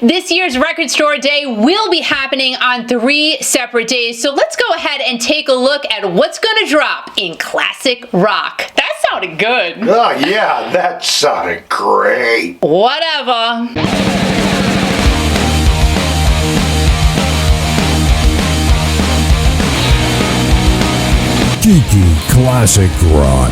This year's Record Store Day will be happening on 3 separate days, so let's go ahead and take a look at what's going to drop in classic rock. That sounded good. Oh yeah, that sounded great. Whatever. Kiki Classic Rock.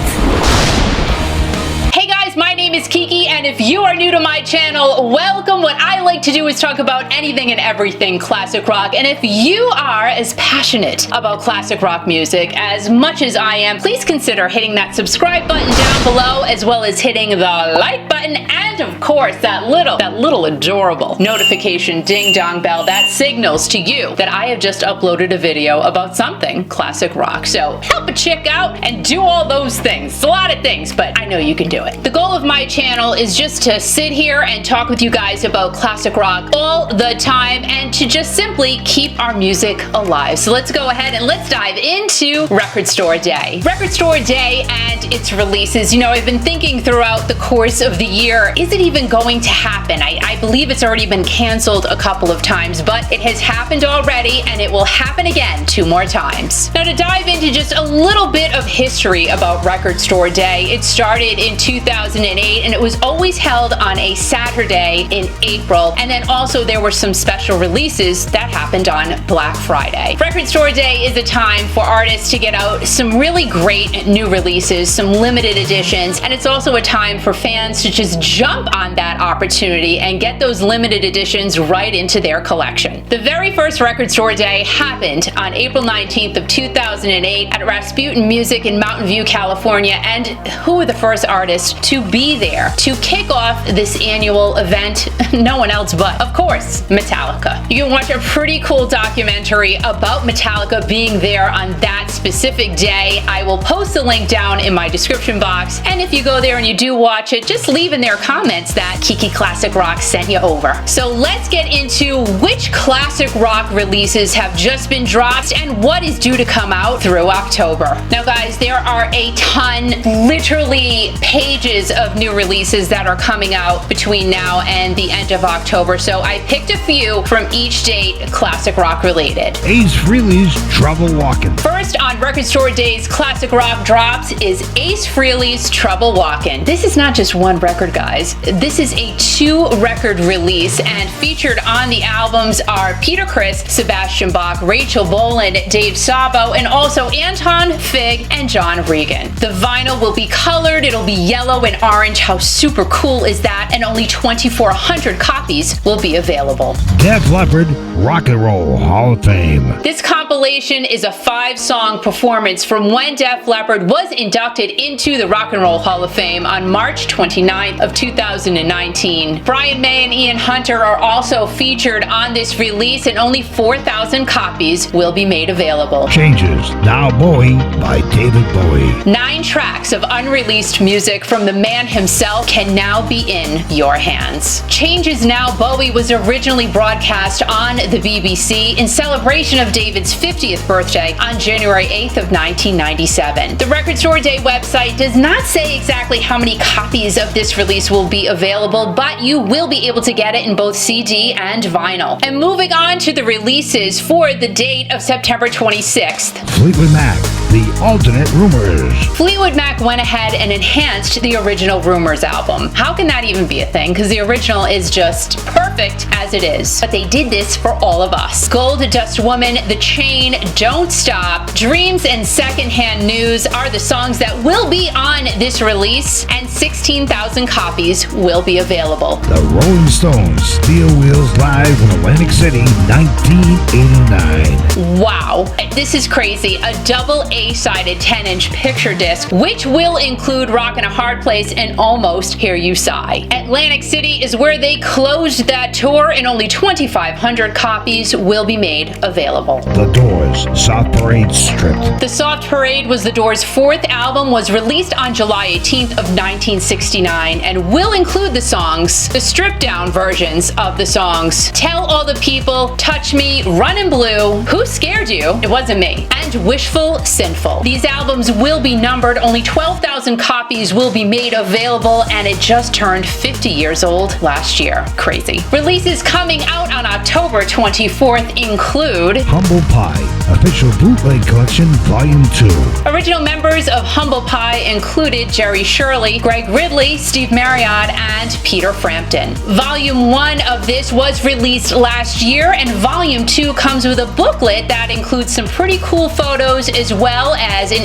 Hey guys, my name is Kiki, and if you are new to my channel, welcome. What I like to do is talk about anything and everything classic rock, and if you are as passionate about classic rock music as much as I am, please consider hitting that subscribe button down below, as well as hitting the like button, and of course that little adorable notification ding-dong bell that signals to you that I have just uploaded a video about something classic rock. So help a chick out and do all those things. It's a lot of things, but I know you can do it. The goal of my channel is just to sit here and talk with you guys about classic rock all the time and to just simply keep our music alive. So let's go ahead and let's dive into Record Store Day. Record Store Day and its releases. You know, I've been thinking throughout the course of the year, is it even going to happen? I believe it's already been canceled a couple of times, but it has happened already and it will happen again 2 more times. Now, to dive into just a little bit of history about Record Store Day, it started in 2008 and it was always held on a Saturday in April, and then also there were some special releases that happened on Black Friday. Record Store Day is a time for artists to get out some really great new releases, some limited editions, and it's also a time for fans to just jump on that opportunity and get those limited editions right into their collection. The very first Record Store Day happened on April 19th of 2008 at Rasputin Music in Mountain View, California, and who were the first artists to be there to kick off this annual event? No one else but, of course, Metallica. You can watch a pretty cool documentary about Metallica being there on that specific day. I will post the link down in my description box, and if you go there and you do watch it, just leave in their comments that Kiki Classic Rock sent you over. So let's get into which classic rock releases have just been dropped and what is due to come out through October. Now guys, there are a ton, literally pages of new releases that are coming out between now and the end of October, so I picked a few from each date classic rock related. Ace Frehley's Trouble Walkin'. First on Record Store Day's classic rock drops is Ace Frehley's Trouble Walkin'. This is not just one record, guys. This is a 2-record release, and featured on the albums are Peter Criss, Sebastian Bach, Rachel Bolan, Dave Sabo, and also Anton Fig and John Regan. The vinyl will be colored, it'll be yellow and orange. How super cool is that? And only 2,400 copies will be available. Def Leppard Rock and Roll Hall of Fame. This compilation is a 5-song performance from when Def Leppard was inducted into the Rock and Roll Hall of Fame on March 29th of 2019. Brian May and Ian Hunter are also featured on this release, and only 4,000 copies will be made available. Changes Now Bowie by David Bowie. 9 tracks of unreleased music from the man himself can now be in your hands. Changes Now Bowie was originally broadcast on the BBC in celebration of David's 50th birthday on January 8th of 1997. The Record Store Day website does not say exactly how many copies of this release will be available, but you will be able to get it in both CD and vinyl. And moving on to the releases for the date of September 26th. Fleetwood Mac, The Alternate Rumours. Fleetwood Mac went ahead and enhanced the original Rumours album. How can that even be a thing? Because the original is just perfect as it is. But they did this for all of us. Gold Dust Woman, The Chain, Don't Stop, Dreams, and Secondhand News are the songs that will be on this release, and 16,000 copies will be available. The Rolling Stones, Steel Wheels Live in Atlantic City, 1989. Wow, this is crazy. A double A-sided 10-inch picture disc, which will include Rockin' a Hard Place and Almost Hear You Sigh. Atlantic City is where they closed that tour, and only 2,500 copies will be made available. The Doors, Soft Parade Stripped. The Soft Parade was the Doors' fourth album, was released on July 18th of 1969, and will include the stripped down versions of the songs Tell All the People, Touch Me, Runnin' Blue, Who Scared You? It Wasn't Me, and Wishful Sinful. These albums will be numbered, only 12,000 copies will be made available, and it just turned 50 years old last year. Crazy. Releases coming out on October 24th include Humble Pie, Official Bootleg Collection, Volume 2. Original members of Humble Pie included Jerry Shirley, Greg Ridley, Steve Marriott, and Peter Frampton. Volume 1 of this was released last year, and Volume 2 comes with a booklet that includes some pretty cool photos as well as a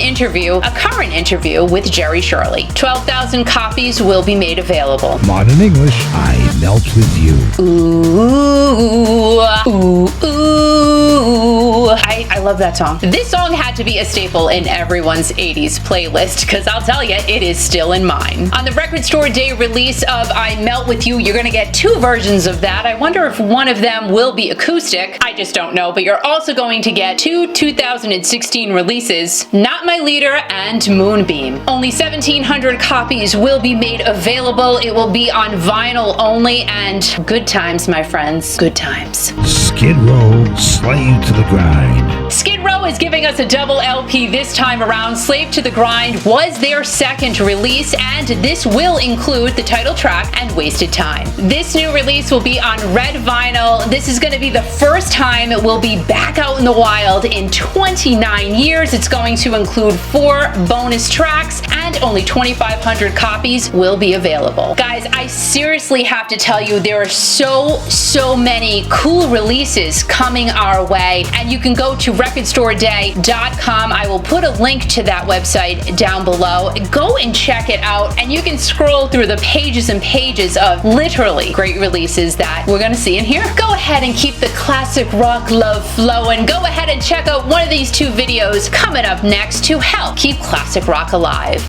current interview with Jerry Shirley. 12,000 copies will be made available. Modern English, I Melt With You. Ooh, ooh, ooh. I love that song. This song had to be a staple in everyone's 80s playlist, because I'll tell you, it is still in mine. On the Record Store Day release of I Melt With You, you're gonna get two versions of that. I wonder if one of them will be acoustic. I just don't know, but you're also going to get two 2016 releases, Not My Leader and Moonbeam. Only 1,700 copies will be made available. It will be on vinyl only, and good times, my friends, good times. Skid Row, Slave to the Grind. Skid Row is giving us a double LP this time around. Slave to the Grind was their second release, and this will include the title track and Wasted Time. This new release will be on red vinyl. This is going to be the first time it will be back out in the wild in 29 years. It's going to include 4 bonus tracks, and only 2,500 copies will be available. Guys, I seriously have to tell you, there are so many cool releases coming our way, and you can go to recordstoreday.com. I will put a link to that website down below. Go and check it out, and you can scroll through the pages and pages of literally great releases that we're gonna see in here. Go ahead and keep the classic rock love flowing. Go ahead and check out one of these 2 videos coming up next to help keep classic rock alive.